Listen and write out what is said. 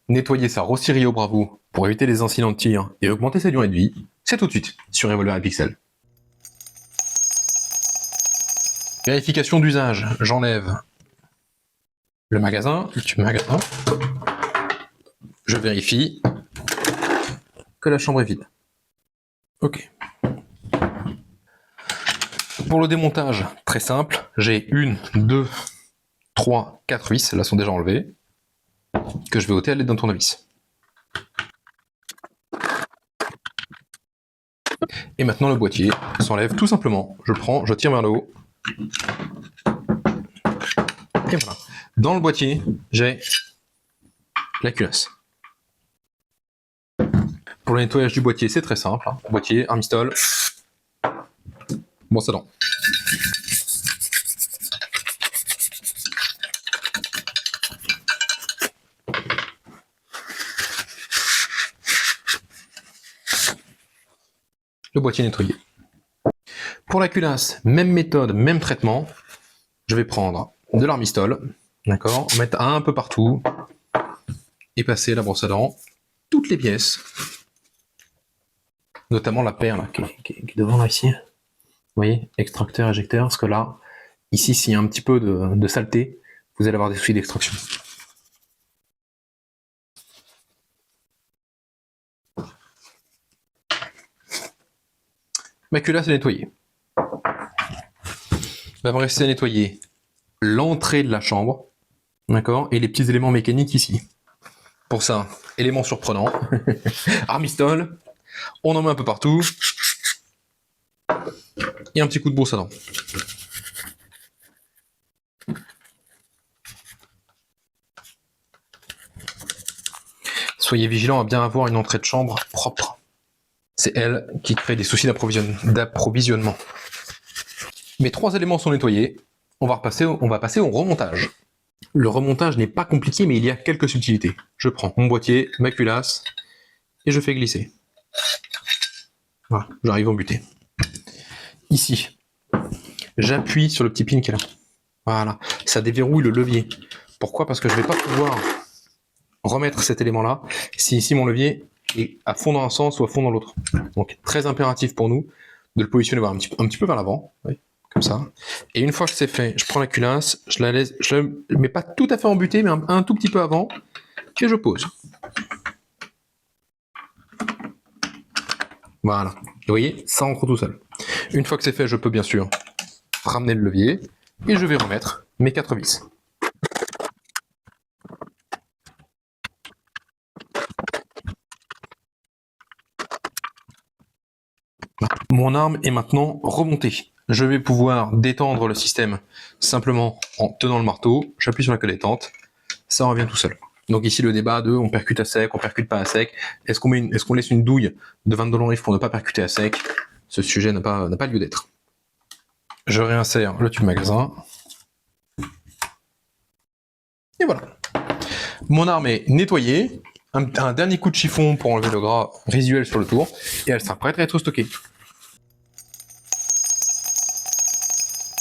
nettoyer sa Rossyrie au Bravo pour éviter les incidents de tir et augmenter sa durée de vie, c'est tout de suite sur Revolver et Pixel. Vérification d'usage, j'enlève le magasin, le tube magasin. Je vérifie que la chambre est vide. Ok. Pour le démontage, très simple, j'ai 1, 2, 3, 4 vis, là sont déjà enlevées, que je vais ôter à l'aide d'un tournevis. Et maintenant le boîtier s'enlève tout simplement. Je prends, je tire vers le haut. Et voilà. Dans le boîtier, j'ai la culasse. Pour le nettoyage du boîtier, c'est très simple. Boîtier, un mistol, brosse à dents. Le boîtier nettoyé. Pour la culasse, même méthode, même traitement. Je vais prendre de l'armistol, d'accord, mettre un peu partout et passer la brosse à dents, toutes les pièces, notamment la paire là, qui est devant là ici. Vous voyez, extracteur, éjecteur, parce que là, ici, s'il y a un petit peu de saleté, vous allez avoir des soucis d'extraction. Ma culasse est nettoyée. Il va me rester à nettoyer l'entrée de la chambre, d'accord, et les petits éléments mécaniques ici. Pour ça, élément surprenant, armistol, on en met un peu partout, et un petit coup de brosse à dents. Soyez vigilants à bien avoir une entrée de chambre propre. C'est elle qui crée des soucis d'approvisionnement. Mes 3 éléments sont nettoyés. On va passer au remontage. Le remontage n'est pas compliqué, mais il y a quelques subtilités. Je prends mon boîtier, ma culasse, et je fais glisser. Voilà, j'arrive au buté. Ici, j'appuie sur le petit pin qui est là. Voilà, ça déverrouille le levier. Pourquoi? Parce que je ne vais pas pouvoir remettre cet élément-là si ici mon levier est à fond dans un sens ou à fond dans l'autre. Donc très impératif pour nous de le positionner un petit peu vers l'avant, oui, comme ça. Et une fois que c'est fait, je prends la culasse, je la mets pas tout à fait embutée, mais un tout petit peu avant, et je pose. Voilà. Et vous voyez, ça rentre tout seul. Une fois que c'est fait, je peux bien sûr ramener le levier, et je vais remettre mes 4 vis. Mon arme est maintenant remontée. Je vais pouvoir détendre le système simplement en tenant le marteau. J'appuie sur la queue détente, ça revient tout seul. Donc ici le débat de on percute à sec, on percute pas à sec. Est-ce qu'on laisse une douille de 20 $ pour ne pas percuter à sec? Ce sujet n'a pas lieu d'être. Je réinsère le tube magasin. Et voilà. Mon arme est nettoyée. Un dernier coup de chiffon pour enlever le gras résiduel sur le tour. Et elle sera prête à être stockée.